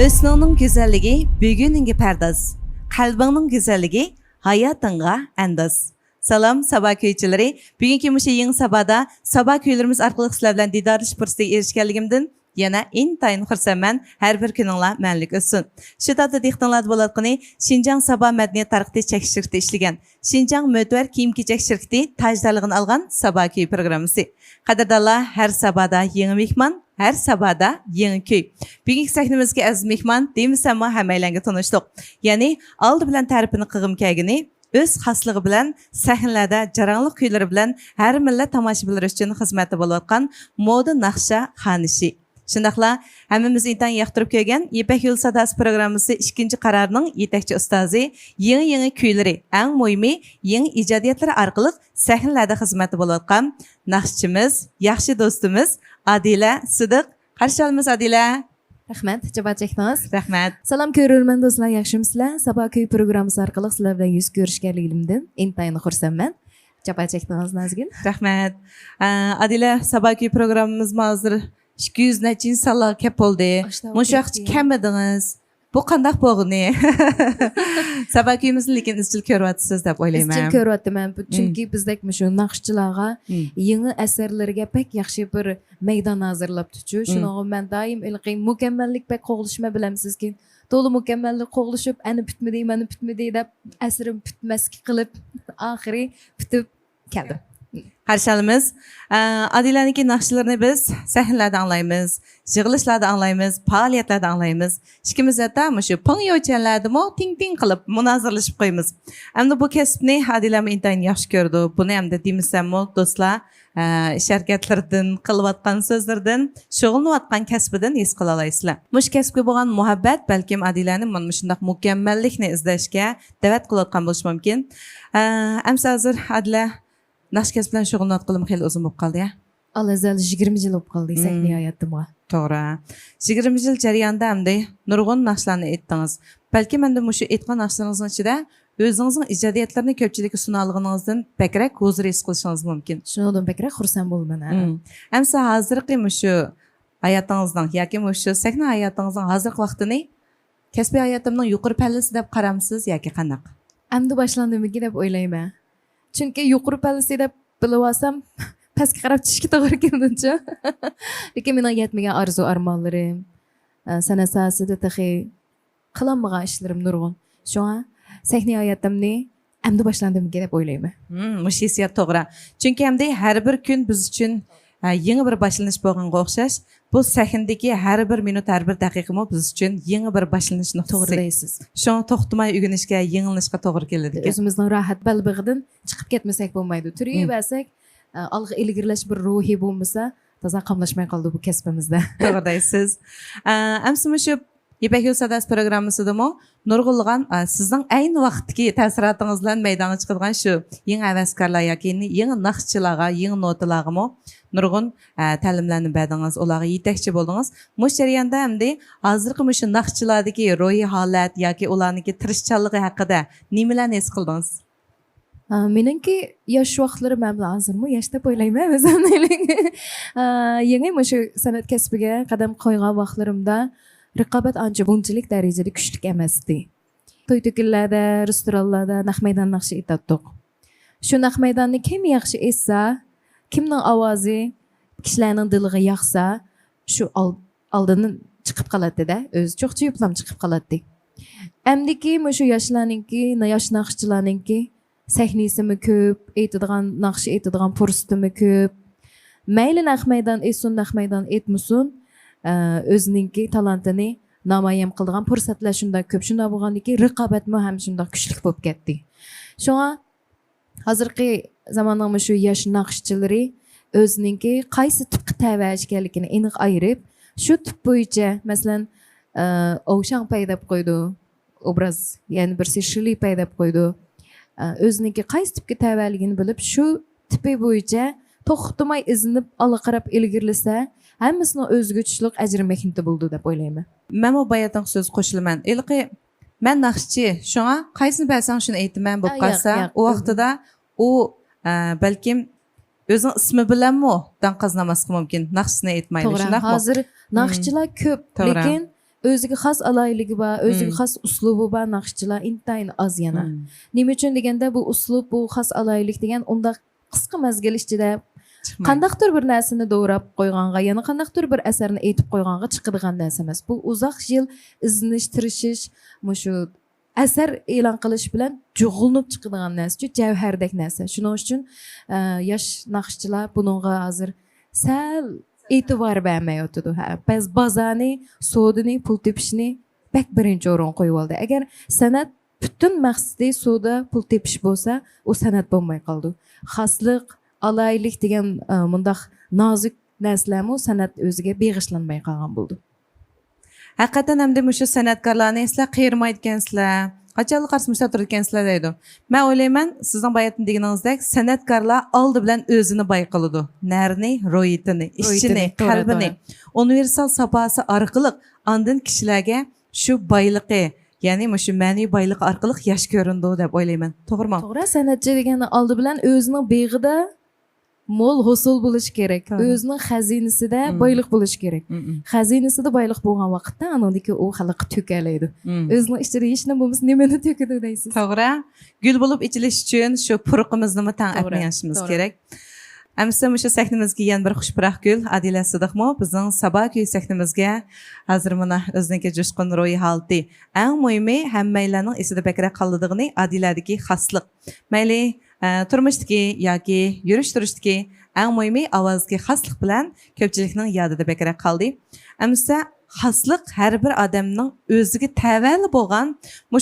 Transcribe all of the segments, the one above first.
Hüsnünün güzelligi bugününki perdaz. Kalbinin güzelligi hayatınga andaz. Salam sabah köyçileri. Bugünkü muşu yeni sabahda sabah köylerimiz arkalık sizler bilen didarlış fırsatı erişkenligimden yana intayın xursandman her bir gününla mənlik olsun. Şu tadı dehqonlar bo'layotgani Şinjan Sabah Madaniyat Taraqqiy chekish shirkati ishlagan Şinjan Mo'tvar kiyim-kechak shirkati tajdorligini olgan Sabah köy programmasi. Qadrdonlar, har sabahda yangi mehmon, har sabahda yangi köy. Bugungi sahnamizga aziz mehmon deymizmi hammalarga tanishdik. Ya'ni oldi bilan ta'rifini qilg'im kelgani o'z xasligi bilan sahnalarda jarangliq kuylari bilan har millat tomoshabinlar uchun xizmati bo'layotgan moda naqsha xonishi. Shundaqla hammamiz intan yoqtirib kelgan Ipak yo'l sadasi programmasi 2-qarorning yetakchi ustozi yangi kuylari, eng muhimi yangi ijodiyatlari orqali sahnalarda xizmati bo'layotgan naqshchimiz, yaxshi do'stimiz Adila Sidiq. Qarshi olamiz Adila. Rahmat, javob chekdingiz. Rahmat. Salom ko'rurman do'stlar, yaxshimisizlar? Sabah köy programmasi orqali sizlar bilan yuz ko'rishganligimdan intayin xursandman. Javob chekdingiz Nazgin. Rahmat. Adila, Sabah köy programmamiz hozir 200 necha insonlar kep bo'ldi. Mushaqchi kam edingiz. Bu qandaq bo'lg'ini? Sabah köyimizni lekin izchil ko'ryapsiz deb o'ylayman. Izchil ko'ryapman. Chunki bizdek shu naqshchilarga yangi asarlarga pek yaxshi bir maydon hozirlab turchu. Shunga men doim ilqim mukammallik pek qo'g'lishma bilamsizki. To'liq mukammallik qo'g'lishib, ani bitmadi deb asrim bitmaski qilib oxiri bitib keldim. Qarshilamiz. Adilaniki naqshlarni biz sahnalarda anglaymiz, yig'ilishlarda anglaymiz, faoliyatlarda anglaymiz. Ikkimiz hatto shu pangyochalardami ting qilib munozirlashib qo'yamiz. Endi bu kasbni Adilam intayin yaxshi ko'rdi. Buni hamda deymizmi do'stlar, ish harakatlardan, qilayotgan so'zlardan, shug'ullanayotgan kasbidan his qila olasizlar. Mush kasbga bo'lgan muhabbat balkim Adilani mana shunday mukammallikni izlashga da'vat qilayotgan bo'lishi mumkin. Amsa hozir Adila naqsh kasb bilan shug'ullanayotganim xeyli uzun bo'lib qoldi ya. Al-azal 20 yil bo'lib qoldi sahna hayotimga. To'g'ri. 20 yil jarayonida hamda nurg'un naqshlarni aytdingiz. Balki menda mushu aytgan naqshlaringizning ichida o'zingizning ijodiyatlarini ko'pchilikka suna olganingizdan bakrak huzur his qilishingiz mumkin. Shundan bakrak xursand bo'lman. Amsa hozirgi mushu hayotingizning yoki mushu sahna hayotingizning hozirgi vaqtini kasbiy hayotimning yuqori pallasi deb qaramsiz yoki qanaq? Endi boshlandimiki deb o'ylayman. Chunki yuqori pallasi deb bilib olsam pastga qarab tushishga to'g'ri keldi-chi. Lekin mening yetmagan orzu armonlarim, san'at sohasida taxi qilolmagan ishlarim nurg'un. Shunga sahna hayotimni endi boshlandimki deb o'ylayman. Mush hissiyat to'g'ri. Chunki hamda har bir kun biz uchun yangi bir boshlanish bo'lganga o'xshash. Bu sahnadagi har bir minut, har bir daqiqami biz uchun yangi bir boshlanish nuqtasi. To'g'ri deysiz. Shuni to'xtamay o'rganishga, yengilishga to'g'ri keladi. O'zimizning rohat balbig'idan chiqib ketmasak bo'lmaydi. Turaversak, alg'a ilgirlash bir ruhi bo'lmasa, toza qamlashmay qoldi bu kasbimizda. To'g'ri deysiz. Amsa shu Ipak yo'l sadasi programmasidami nurg'ulg'an sizning ayni vaqtdagi ta'siriyotingiz bilan maydonga chiqadigan shu yangi havaskorlar yoki yangi naqshchilarga, yangi notalarga nurg'un ta'limlarni berdingiz, ularga yetakchi bo'ldingiz. Mush jarayonda hamda hozirgi shu naqshchilardagi ro'yi holat yoki ularniki tirishchanligi haqida nimalarni his qildingiz? Meningki yosh vaqtlarim men bilan hozirmi yosh deb o'ylayman o'zimni. Yangi shu san'at kasbiga qadam qo'ygan vaqtlarimda raqobat ancha bunchalik darajada kuchli emasdi. To'y-to'kinlarda, restoranlarda naq maydon naqshi aytdik. Shu naq maydonni kim yaxshi etsa, kimning ovozi kishilarning diliga yoqsa, shu oldini chiqib qoladi-da, o'zi cho'qchi yuplam chiqib qoladi. Amdiki shu yoshlarningki, yosh naqshchilarningki sahnasimi ko'p, naqshi aytadigan fursatimi ko'p. Mayli naq maydon etsin, naq maydon etmasin, o'zininki talantini namoyon qiladigan fursatlar shunday ko'p. Shunda bo'lgandiki, raqobatmi ham shunday kuchli bo'lib ketdi. Shunga hozirgi zamonning shu yosh naqshchilari o'zininki qaysi tipga tava ekanligini aniq ayirib, shu tip bo'yicha, masalan, o'shan paydo qo'ydi, obraz, ya'ni bir shili paydo qo'ydi. O'zininki qaysi tipga tavaligini bilib, shu tipi bo'yicha to'xtamay izinib, qarab ilgirlasa, hammasini o'zgachilik ajr mehnati bo'ldi deb o'ylayman. Men bu bayatdan so'z qo'shilaman. Ilqi men naqshchi, shunga qaysini bilsang shuni aytaman bo'lib qolsa, u vaqtida u balkim o'zing ismi bilanmi dan qaznamaslik mumkin. Naqshni aytmaydi. To'g'ri. Hozir naqshchilar ko'p, lekin o'ziga xos aloyligi bor, o'ziga xos uslubi bor naqshchilar intayin oz yana. Nima uchun deganda bu uslub, bu xos aloylik degan unda qisqa mazgil ichida qandaqdir bir narsani doğrab qo'yganga, yana qandaqdir bir asarni aytib qo'yganga chiqadigan narsa emas. Bu uzoq yil izlanish, tirishish, mushu asar e'lon qilish bilan jug'ulinib chiqadigan narsa, javhardek narsa. Shuning uchun yosh naqshchilar buningga hozir sal e'tibor bermayotdi. Biz bozorni, sodini, pul tepishni bak birinchi o'rin qo'yib oldi. Agar san'at butun maqsadi soda, pul tepish bo'lsa, u san'at bo'lmay qoldi. Xoslik, alaylik degan mundaq nozik narsalarni san'at o'ziga beg'ishlanmay qolgan bo'ldi. Haqiqatan hamda mushu san'atkorlarni sizlar qiyirmayotgansizlar. Qachonlar qarsımızda tururkensizlar deydi. Men o'ylayman, sizning bayatın deganingizdek san'atkorlar oldi bilan o'zini bayqiladi. Narini, ro'yitini, ishchini, qalbini, universal saposi orqali ondan kishilarga shu boyliqi, ya'ni shu ma'naviy boyliq orqali yosh ko'rindi deb o'ylayman. To'g'rimi? To'g'ri, san'atchi degani oldi bilan o'zining beg'ida mol hosil bo'lish kerak. O'zining xazinasida boyliq bo'lish kerak. Xazinasida boyliq bo'lgan vaqtda anodiki u xalq to'kalaydi. O'zining ichida hech nima bo'lmasa nimani to'kadi deysiz. To'g'ri. Gul bo'lib ichilish uchun shu puruqimizni tang atmayishimiz kerak. Amsa shu sahnamizga yana bir xushbiroq gul Adila Sidiqmo bizning Sabo kuy sahnamizga hozir mana o'ziniki jo'shqin ro'yi holati. Eng muhimi hammalarning esida bakra qoldidigini Adiladagi xoslik. Mayli turmushdagi yoki yurish turishdagi eng muhimi ovozga xoslik bilan ko'pchilikning yodida bakra qoldi. Amsa xoslik har bir odamning o'ziga tavalli bo'lgan,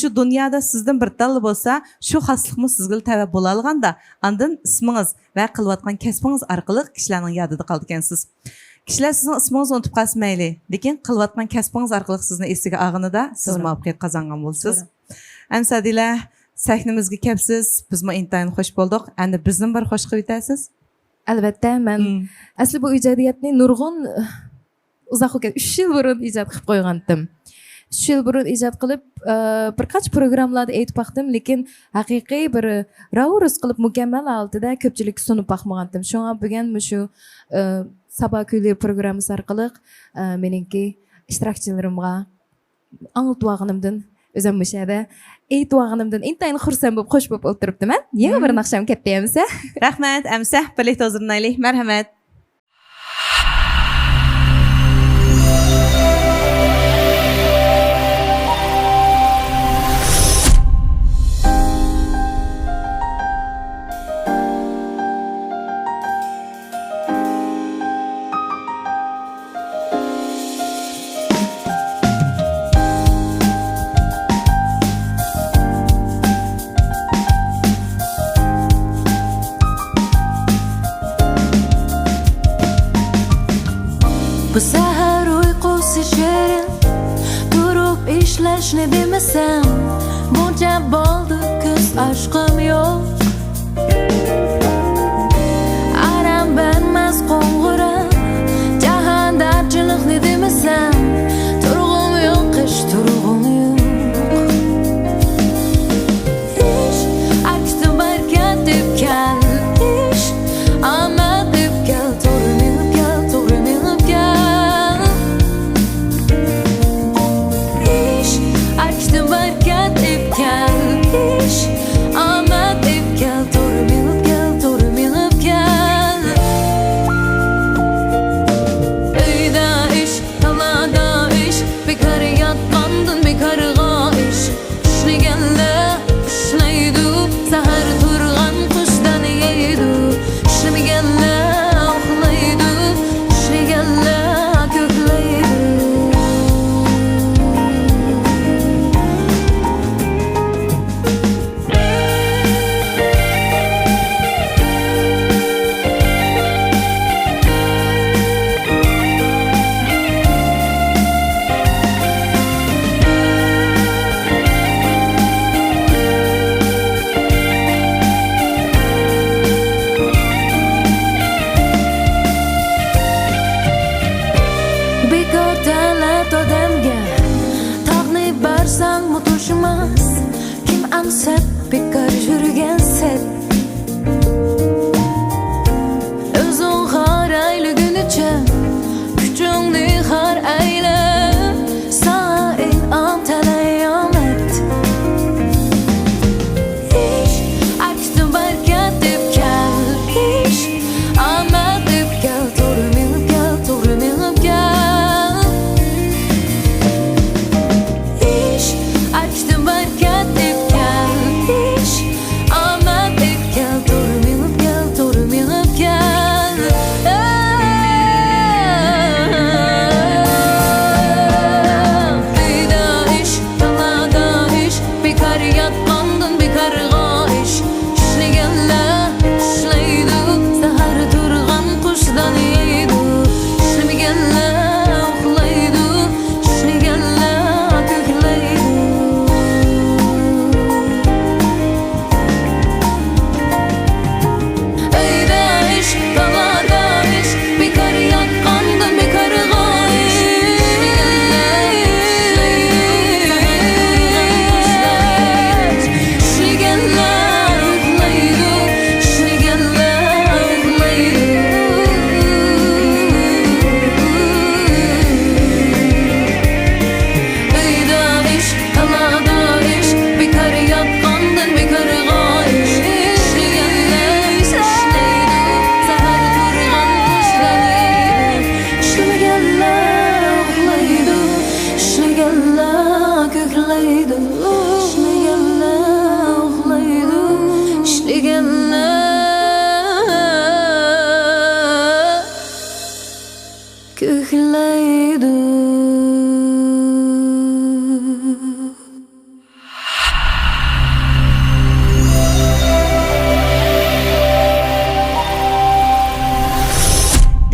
shu dunyoda sizdan bir tal bo'lsa, shu xoslikmi sizga tava bo'la olganda, ondan ismingiz va qilayotgan kasbingiz orqali kishilarning yodida qolgansiz. Kishilar sizning ismingizni unutib qolsa mayli, lekin qilayotgan kasbingiz orqali sizni esiga olganida siz muvaffaqiyat qozongan bo'lsiz. Amsadila sahnamizga kelibsiz, bizmi intayin xush bo'ldik. Endi bizning bir xush qilib o'tasiz? Albatta, men asli bu ijodiyatni nurg'un uzoq o'tgan 3 yil burun ijod qilib qo'ygandim. 3 yil burun ijod qilib bir qancha programmalarda aytib baqdim, lekin haqiqiy bir raurus qilib mukammal holatda ko'pchilik sunib baqmagandim. Shunga bugun shu Sabo kuylar programmasi orqali meningki ishtirokchilarimga anglitganimdan o'zim mushada aytganimdan intayin xursand bo'lib xush bo'lib o'tiribdiman. Yana bir naqsham ketdi-yamsa. Rahmat, amsa birlikda hozirlaylik. Marhamat. Bu sahar uyqusi shirin turib ishlashni demasam buncha bo'ldi ko'z aşkım yo'q aram banmas qo'ng'iroq jahonda jiliqni demasam turg'um yo'q qish turg'um yo'q ish akti barkat deb kal ish omad deb kal to'g'ri minib kal to'g'ri minib kal ish akti barkat deb kal ish omad deb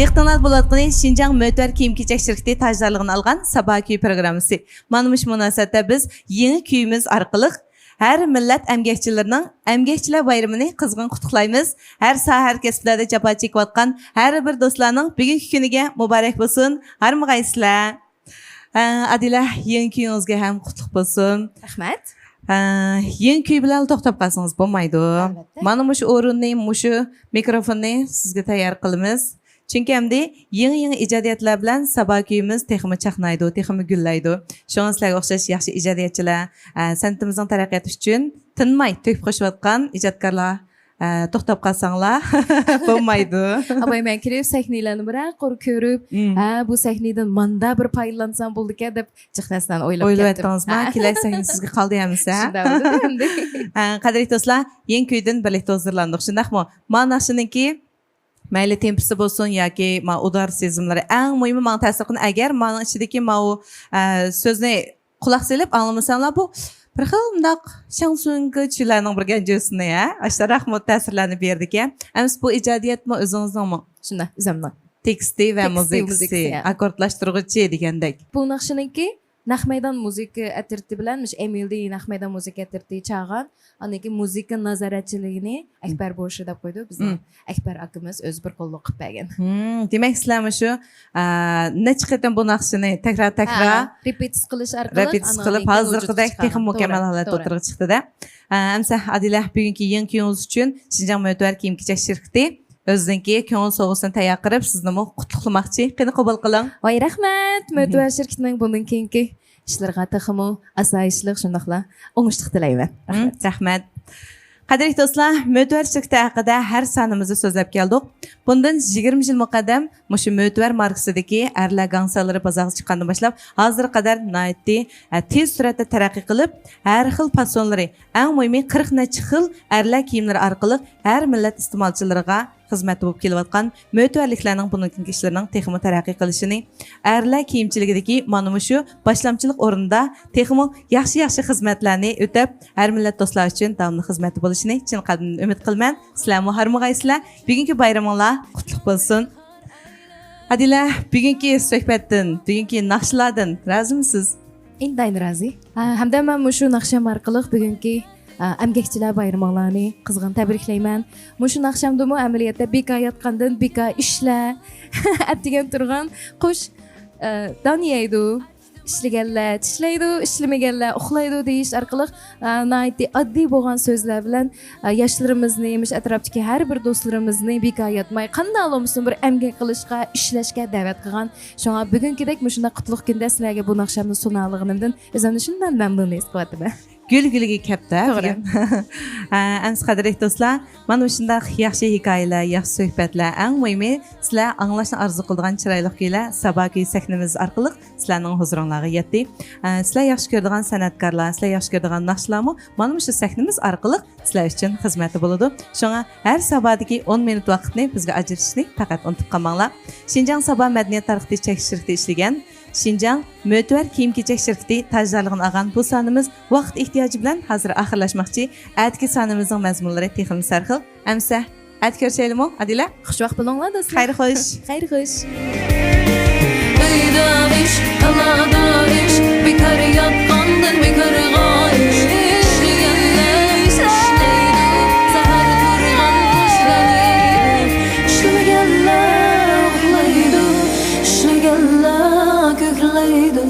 Dehqonlar bo'layotgani Şinjan Mötvar kiyim-kechak şirkati tajdorligini olgan Sabah kuyi programmasi. Mana shu munosabatda biz yangi kuyimiz orqali har millat emgekçilerining emgekçilar bayramini qizg'in qutlaymiz. Har soha kasblarda jafo chekayotgan har bir do'stlarning bugungi kuniga muborak bo'lsin. Harmag'aysizlar. Adila, yangi kuyingizga ham qutlug' bo'lsin. Rahmat. Yangi kuy bilan to'xtab qolsangiz bo'lmaydi. Albatta. Mana shu o'rinni, shu mikrofonni sizga tayyor qilamiz. Chunki hamda yangi ijodiyatlar bilan Sabah kuyimiz texmi chaqnaydi, texmi gullaydi. Shunga sizlarga o'xshash yaxshi ijodiyatchilar, san'atimizning taraqqiyoti uchun tinmay to'kib qo'shayotgan ijodkorlar to'xtab qolsanglar bo'lmaydi. Abay men kirib sahnelarni biroq ko'rib, bu sahnedan manda bir foydalansam bo'ldi-ku deb jihnasdan o'ylab ketdim. O'ylayotdingizmi? Kelak sahne sizga qoldi hamsa. Shunday. Qadrli do'stlar, yangi kuydan birlikda hozirlandik. Shundaqmi? Mana shuniki mayli tempisi bo'lsin yoki udar sezimlari eng muhimi menga ta'sir qilgan agar meni ichidagi so'zni quloq solib anglamasanglar bu bir xil mundaq shansonga chilarning bir ganjosini ashta rahmat ta'sirlarni berdik-a. Emas bu ijodiyatmi o'zingizningmi? Shunday, o'zimning. Teksti va Teksti, muzikasi, muzikasi, akkordlashtiruvchi degandek. Bu naqshiniki Naq Meydan muzika atirti bilanmish Emildi Naq Meydan muzika atirti chag'an, aniki muzika nazoratchiligini Akbar Boshi deb qo'ydi bizni. Akbar akamiz o'z bir qo'lliq qilib bergan. Demak, sizlarmi shu necha qatam bu naqshini takrar Repetis qilish orqali repetis qilib hozirgidek texnik mukammal holatda o'tirib chiqdi-da. Amsa Adila bugungi yangi kuyingiz uchun Şinjan Mötvar kiyim-kechak shirkati o'ziniki ko'ngil sovg'usini tayyor qilib sizni qutlaqlamoqchi. Qani qabul qiling. Voy rahmat, Mötvar shirkatining bundan keyingi ishlarga taxmu asoyishlik shundaqla o'ngishlik tilayman. Rahmat. Qadrli do'stlar, Mötvar shirkati haqida har sonimizni so'zlab keldik. Bundan 20 yil muqaddam mushu Mötvar markasidagi erlar gangsalari bozorga chiqqandan boshlab hozirga qadar nihoyatda tez suratda taraqqiy qilib, har xil fasonlari, eng muhimi 40 necha xil erlar kiyimlari orqali har millat iste'molchilariga xizmat bo'lib kelayotgan Mötvarliklarning bunday ishlarining texmi taraqqiy qilishini, erlar kiyimchiligidagi mana shu boshlamchilik o'rinda texmi yaxshi xizmatlarni o'tab, har millat do'stlar uchun davomli xizmati bo'lishini chin qalbimdan umid qilaman. Sizlarni harmag'aysizlar. Bugungi bayraminglar qutlug' bo'lsin. Adila, bugungi suhbatdan, bugungi naqshlardan rozimisiz? Indayin rozi. Hamda men shu naqsham orqali bugungi emgekçiler bayramlarını qizg'in tabriklayman. Mushu naqshamdimi amaliyotda beka yotgandan beka ishla atdigan turgan qush daniyaydi. İşlaganlar tishlaydi, ishlamaganlar uxlaydi deyish orqali nihoyatda oddiy bo'lgan so'zlar bilan yoshlarimizni, atrofdagi har bir do'stlarimizni beka yotmay qanday bo'lmasin bir emgak qilishga, ishlashga da'vat qilgan. Shunga bugungidek shunday qutlug' kunda sizlarga bu naqshamni sunalig'imdan o'zimni shundan mamnun his qilyapman. Gül-gülüge kapta. Ams qadrli do'stlar, mana shunday yaxshi hikoyalar, yaxshi suhbatlar, eng muhimi sizlar anglashni orzu qilgan chiroyli kuylar Sabah kuyi sahnamiz orqali sizlarning huzuringizga yetdi. Sizlar yaxshi ko'radigan san'atkorlar, sizlar yaxshi ko'radigan naqshlarmi mana shu sahnamiz orqali sizlar uchun xizmati bo'ladi. Shunga har Sabahdagi 10 minut vaqtni bizga ajratishni faqat unutib qolmanglar. Şinjan Sabah madaniyat tarixi shirkati ishlagan Şinjan Mötvar kiyim-kechak shirkati tajdorligini olgan bu sonimiz vaqt ehtiyoji bilan hozir oxirlashmoqchi. Atki sonimizning mazmunlari texnik sarxil. Amsa at ko'rishaylikmi, Adila? Xushvaqt bo'linglar do'stlar. Xayr xo'sh. Xayr xo'sh. Uyda ish, qalada ish, bekar yotgandan bekarga ish. Ishlaganlar ishlaydi, sahar turgan ishlaydi. Ishlamaganlar uxlaydi, ishlaganlar ko'klaydi.